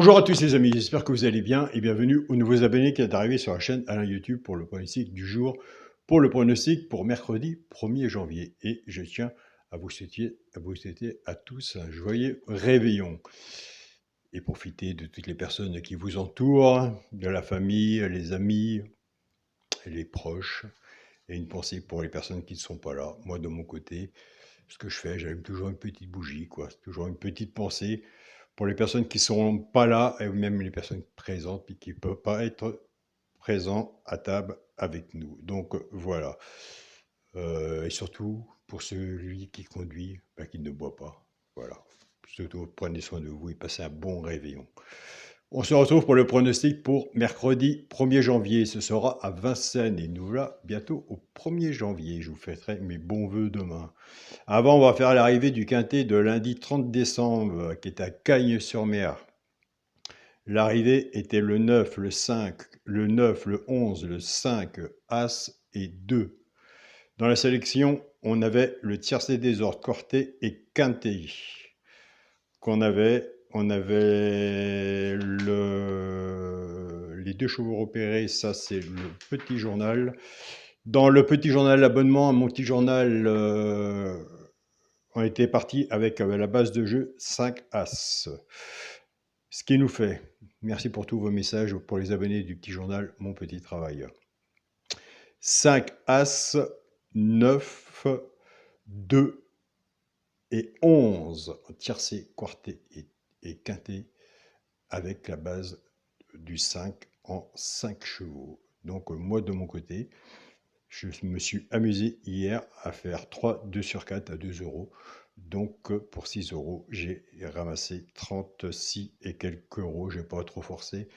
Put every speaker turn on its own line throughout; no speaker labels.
Bonjour à tous les amis, j'espère que vous allez bien et bienvenue aux nouveaux abonnés qui sont arrivés sur la chaîne Alain YouTube pour le pronostic du jour, pour le pronostic pour mercredi 1er janvier. Et je tiens à vous souhaiter à tous un joyeux réveillon et profitez de toutes les personnes qui vous entourent, de la famille, les amis, les proches et une pensée pour les personnes qui ne sont pas là. Moi de mon côté, ce que je fais, j'allume toujours une petite bougie, toujours une petite pensée pour les personnes qui ne seront pas là, et même les personnes présentes, puis qui ne peuvent pas être présents à table avec nous. Donc voilà. Et surtout, pour celui qui conduit, qu'il ne boit pas. Voilà. Surtout, prenez soin de vous et passez un bon réveillon. On se retrouve pour le pronostic pour mercredi 1er janvier. Ce sera à Vincennes et nous voilà bientôt au 1er janvier. Je vous fêterai mes bons voeux demain. Avant, on va faire l'arrivée du quintet de lundi 30 décembre qui est à Cagnes-sur-Mer. L'arrivée était le 9, le 5, le 9, le 11, le 5, As et 2. Dans la sélection, on avait le tiercé des ordres, Corté et Quintet. On avait les deux chevaux repérés, ça c'est le petit journal. Dans le petit journal abonnement, mon petit journal, on était parti avec la base de jeu 5 As. Ce qui nous fait, merci pour tous vos messages, pour les abonnés du petit journal Mon Petit Travail. 5 As, 9, 2 et 11, tiercé, quarté et quinté, avec la base du 5 en 5 chevaux. Donc moi de mon côté, je me suis amusé hier à faire 3 2 sur 4 à 2 euros. Donc pour 6 euros, j'ai ramassé 36 et quelques euros. Je n'ai pas trop forcé,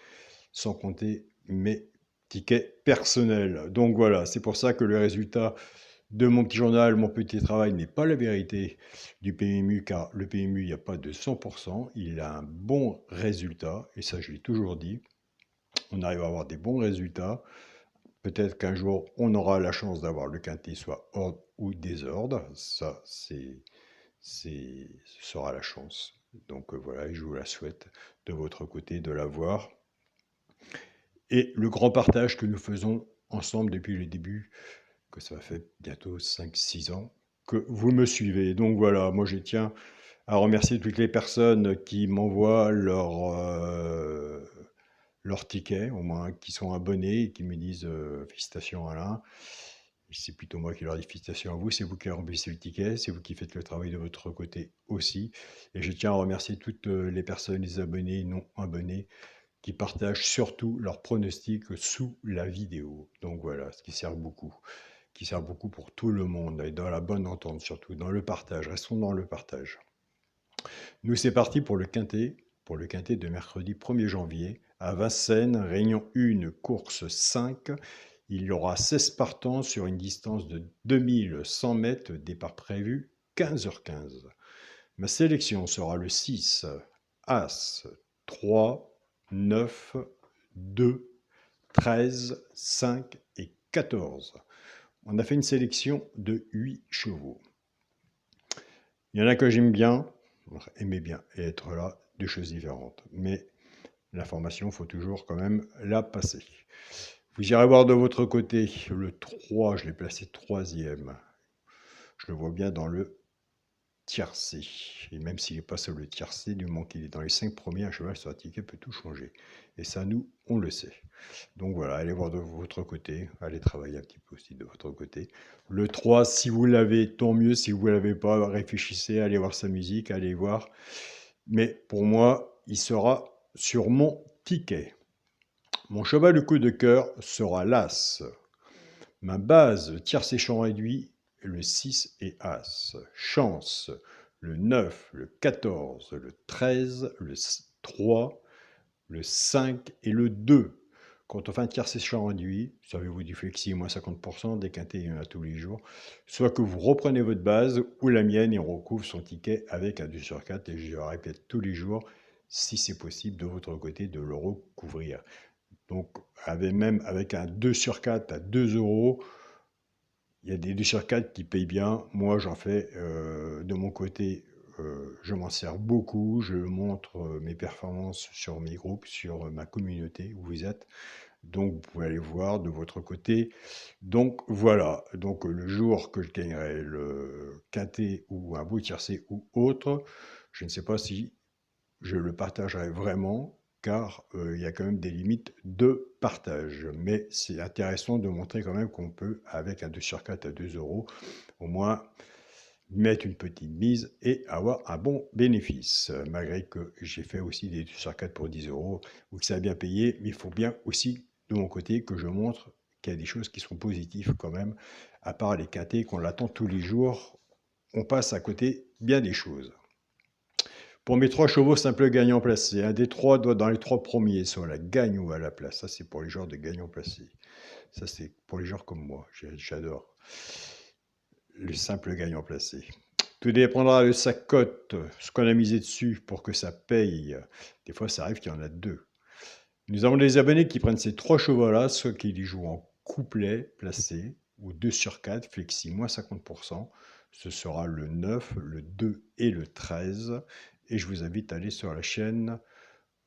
sans compter mes tickets personnels. Donc voilà, c'est pour ça que le résultat de mon petit journal, mon petit travail n'est pas la vérité du PMU, car le PMU, il n'y a pas de 100%. Il a un bon résultat, et ça je l'ai toujours dit. On arrive à avoir des bons résultats. Peut-être qu'un jour, on aura la chance d'avoir le quintet soit ordre ou désordre. Ça, ce sera la chance. Donc voilà, je vous la souhaite de votre côté de l'avoir. Et le grand partage que nous faisons ensemble depuis le début, que ça fait bientôt 5-6 ans, que vous me suivez. Donc voilà, moi je tiens à remercier toutes les personnes qui m'envoient leurs tickets, au moins qui sont abonnés et qui me disent félicitations Alain. C'est plutôt moi qui leur dis félicitations à vous, c'est vous qui remplissez le ticket, c'est vous qui faites le travail de votre côté aussi. Et je tiens à remercier toutes les personnes, les abonnés et non abonnés, qui partagent surtout leurs pronostics sous la vidéo. Donc voilà, ce qui sert beaucoup pour tout le monde, et dans la bonne entente surtout, dans le partage. Restons dans le partage. Nous, c'est parti pour le quintet de mercredi 1er janvier, à Vincennes, réunion 1, course 5. Il y aura 16 partants sur une distance de 2100 mètres, départ prévu 15h15. Ma sélection sera le 6, As, 3, 9, 2, 13, 5 et 14. On a fait une sélection de 8 chevaux. Il y en a que j'aime bien, aimer bien et être là, deux choses différentes. Mais l'information, il faut toujours quand même la passer. Vous irez voir de votre côté le 3, je l'ai placé 3e. Je le vois bien dans le tiercé. Et même s'il n'est pas sur le tiercé, du moment qu'il est dans les 5 premiers, un cheval sur un ticket peut tout changer. Et ça, nous, on le sait. Donc voilà, allez voir de votre côté, allez travailler un petit peu aussi de votre côté. Le 3, si vous l'avez, tant mieux. Si vous ne l'avez pas, réfléchissez, allez voir sa musique, allez voir. Mais pour moi, il sera sur mon ticket. Mon cheval de coup de cœur sera l'As. Ma base tiercé champ réduit, le 6 et As. Chance, le 9, le 14, le 13, le 3, le 5 et le 2. Quand on fait un tiercé champ réduit, savez-vous du flexi, moins 50%, des quintés, il y en a tous les jours. Soit que vous reprenez votre base, ou la mienne, et on recouvre son ticket avec un 2 sur 4, et je le répète tous les jours, si c'est possible de votre côté de le recouvrir. Donc, même avec un 2 sur 4 à 2 euros, il y a des 2 sur 4 qui payent bien. Moi, j'en fais de mon côté je m'en sers beaucoup, je montre mes performances sur mes groupes, sur ma communauté où vous êtes. Donc, vous pouvez aller voir de votre côté. Donc, voilà. Donc, le jour que je gagnerai le quintet ou un beau tiercé ou autre, je ne sais pas si je le partagerai vraiment, car il y a quand même des limites de partage. Mais c'est intéressant de montrer quand même qu'on peut, avec un 2 sur 4 à 2 euros, au moins mettre une petite mise et avoir un bon bénéfice. Malgré que j'ai fait aussi des 2 sur 4 pour 10 euros, ou que ça a bien payé, mais il faut bien aussi, de mon côté, que je montre qu'il y a des choses qui sont positives quand même, à part les quintés qu'on l'attend tous les jours, on passe à côté bien des choses. Pour mes 3 chevaux simples gagnants placés, un des 3 doit dans les 3 premiers, soit la gagne ou à la place. Ça, c'est pour les joueurs de gagnants placés. Ça, c'est pour les joueurs comme moi. J'adore le simple gagnant placé. Tout dépendra de sa cote, ce qu'on a misé dessus pour que ça paye. Des fois, ça arrive qu'il y en a 2. Nous avons des abonnés qui prennent ces 3 chevaux-là, soit qu'ils y jouent en couplet placé, ou 2 sur 4, flexi, moins 50%. Ce sera le 9, le 2 et le 13. Et je vous invite à aller sur la chaîne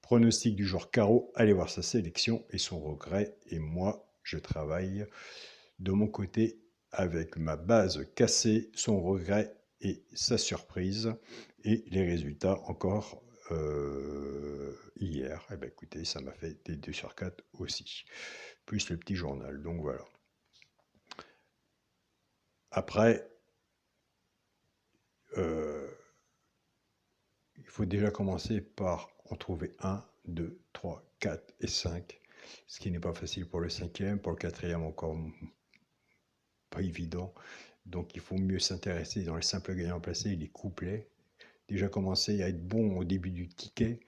Pronostic du jour carreau, allez voir sa sélection et son regret. Et moi, je travaille de mon côté avec ma base cassée, son regret et sa surprise. Et les résultats encore hier. Eh bien, écoutez, ça m'a fait des 2 sur 4 aussi. Plus le petit journal. Donc voilà. Après, il faut déjà commencer par en trouver 1, 2, 3, 4 et 5. Ce qui n'est pas facile pour le 5e. Pour le 4e, encore pas évident. Donc il faut mieux s'intéresser dans les simples gagnants placés et les couplets. Déjà commencer à être bon au début du ticket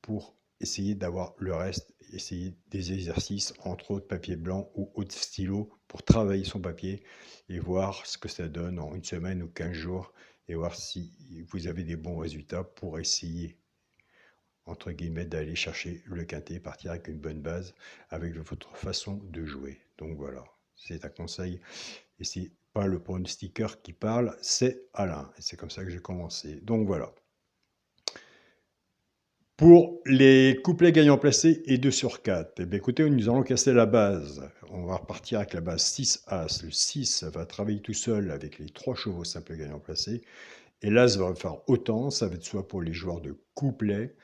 pour essayer d'avoir le reste, essayer des exercices, entre autres papier blanc ou autre stylo, pour travailler son papier et voir ce que ça donne en une semaine ou 15 jours et voir si vous avez des bons résultats pour essayer, entre guillemets, d'aller chercher le quintet, partir avec une bonne base, avec votre façon de jouer. Donc voilà, c'est un conseil. Et c'est pas le pronostiqueur qui parle, c'est Alain. Et c'est comme ça que j'ai commencé. Donc voilà. Pour les couplets gagnants placés et 2 sur 4, eh bien, écoutez, nous allons casser la base. On va repartir avec la base 6 As. Le 6 va travailler tout seul avec les 3 chevaux simples gagnants placés. Et l'As va faire autant. Ça va être soit pour les joueurs de couplet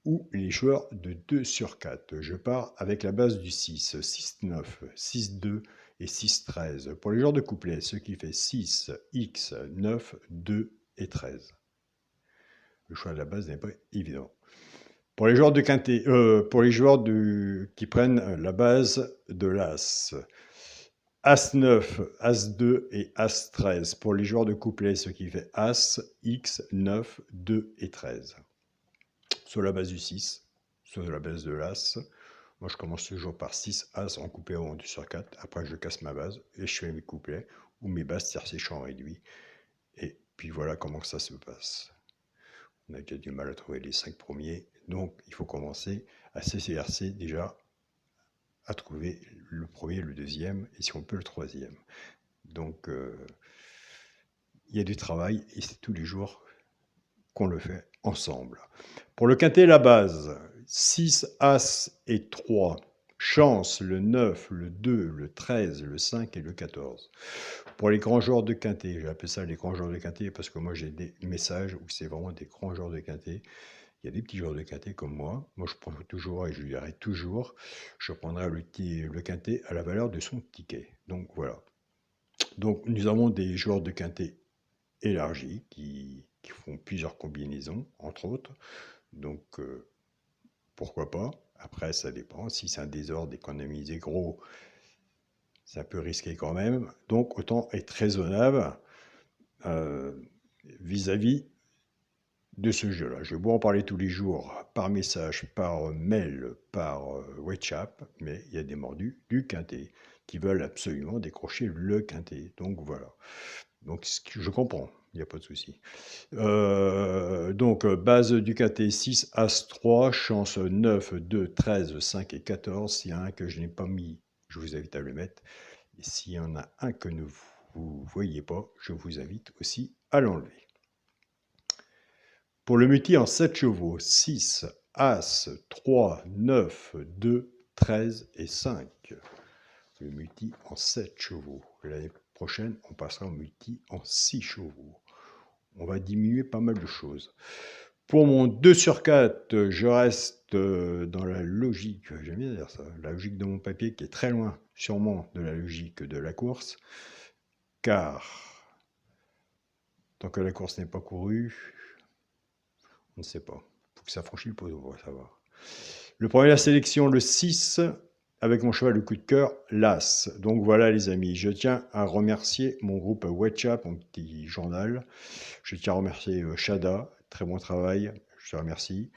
ou les joueurs de 2 sur 4. Je pars avec la base du 6, 6-9, 6-2 et 6-13. Pour les joueurs de couplet, ce qui fait 6, X, 9, 2 et 13. Le choix de la base n'est pas évident. Pour les joueurs de quintet, pour les joueurs qui prennent la base de l'As, As-9, As-2 et As-13. Pour les joueurs de couplet, ce qui fait As, X, 9, 2 et 13. Soit la base du 6, soit la base de l'As. Moi, je commence toujours par 6 As en couplet ou en 2 sur 4. Après, je casse ma base et je fais mes couplets ou mes bases tiercées champs réduits. Et puis voilà comment ça se passe. On a déjà du mal à trouver les 5 premiers. Donc, il faut commencer à s'exercer déjà à trouver le premier, le deuxième et si on peut le troisième. Donc, il y a du travail et c'est tous les jours qu'on le fait ensemble. Pour le quintet, la base, 6, As et 3. Chance, le 9, le 2, le 13, le 5 et le 14. Pour les grands joueurs de quintet, j'appelle ça les grands joueurs de quintet parce que moi j'ai des messages où c'est vraiment des grands joueurs de quintet. Il y a des petits joueurs de quintet comme moi. Moi je prends toujours et je dirai toujours, je prendrai le quintet à la valeur de son ticket. Donc voilà. Donc nous avons des joueurs de quintet élargis qui font plusieurs combinaisons, entre autres. Donc, pourquoi pas. Après, ça dépend. Si c'est un désordre économisé gros, ça peut risquer quand même. Donc, autant être raisonnable vis-à-vis de ce jeu-là. Je vais vous en parler tous les jours par message, par mail, par WhatsApp, mais il y a des mordus du quintet qui veulent absolument décrocher le quintet. Donc, voilà. Donc, je comprends. Il n'y a pas de souci. Donc, base du quintet 6, As 3, chance 9, 2, 13, 5 et 14. S'il y a un que je n'ai pas mis, je vous invite à le mettre. Et s'il y en a un que vous ne voyez pas, je vous invite aussi à l'enlever. Pour le multi en 7 chevaux, 6, As, 3, 9, 2, 13 et 5. Le multi en 7 chevaux. L'année prochaine, on passera au multi en 6 chevaux. On va diminuer pas mal de choses. Pour mon 2 sur 4, je reste dans la logique, j'aime bien dire ça, la logique de mon papier qui est très loin, sûrement, de la logique de la course, car tant que la course n'est pas courue, on ne sait pas. Il faut que ça franchisse le poteau pour savoir. Le premier de la sélection, le 6, avec mon cheval de coup de cœur, l'As. Donc voilà les amis, je tiens à remercier mon groupe WhatsApp, mon petit journal. Je tiens à remercier Shada, très bon travail, je te remercie.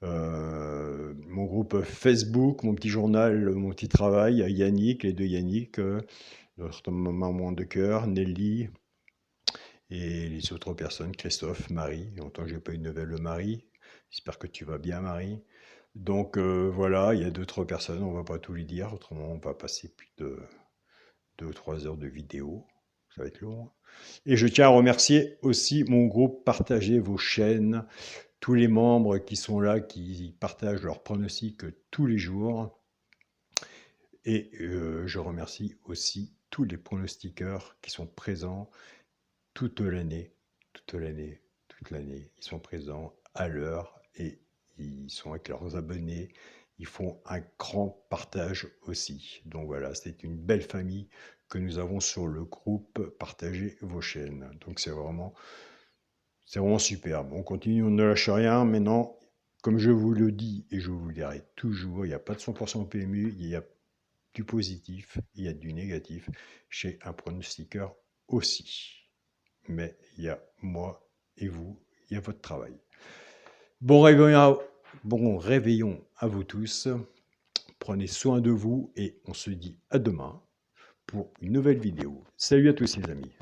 Mon groupe Facebook, mon petit journal, mon petit travail, Yannick, les deux Yannick, notre maman de cœur, Nelly, et les autres personnes, Christophe, Marie. Longtemps que je n'ai pas eu de nouvelles de Marie. J'espère que tu vas bien, Marie. Donc voilà, il y a d'autres personnes, on ne va pas tout les dire, autrement on va passer plus de 2 ou 3 heures de vidéo. Ça va être long. Et je tiens à remercier aussi mon groupe Partagez vos chaînes, tous les membres qui sont là, qui partagent leurs pronostics tous les jours. Et je remercie aussi tous les pronostiqueurs qui sont présents toute l'année, toute l'année, toute l'année. Ils sont présents à l'heure et ils sont avec leurs abonnés. Ils font un grand partage aussi. Donc voilà, c'est une belle famille que nous avons sur le groupe Partagez vos chaînes. Donc c'est vraiment superbe. On continue, on ne lâche rien. Maintenant, comme je vous le dis et je vous le dirai toujours, il n'y a pas de 100% PMU, il y a du positif, il y a du négatif chez un pronostiqueur aussi. Mais il y a moi et vous, il y a votre travail. Bon réveillon à vous tous. Prenez soin de vous et on se dit à demain pour une nouvelle vidéo. Salut à tous les amis.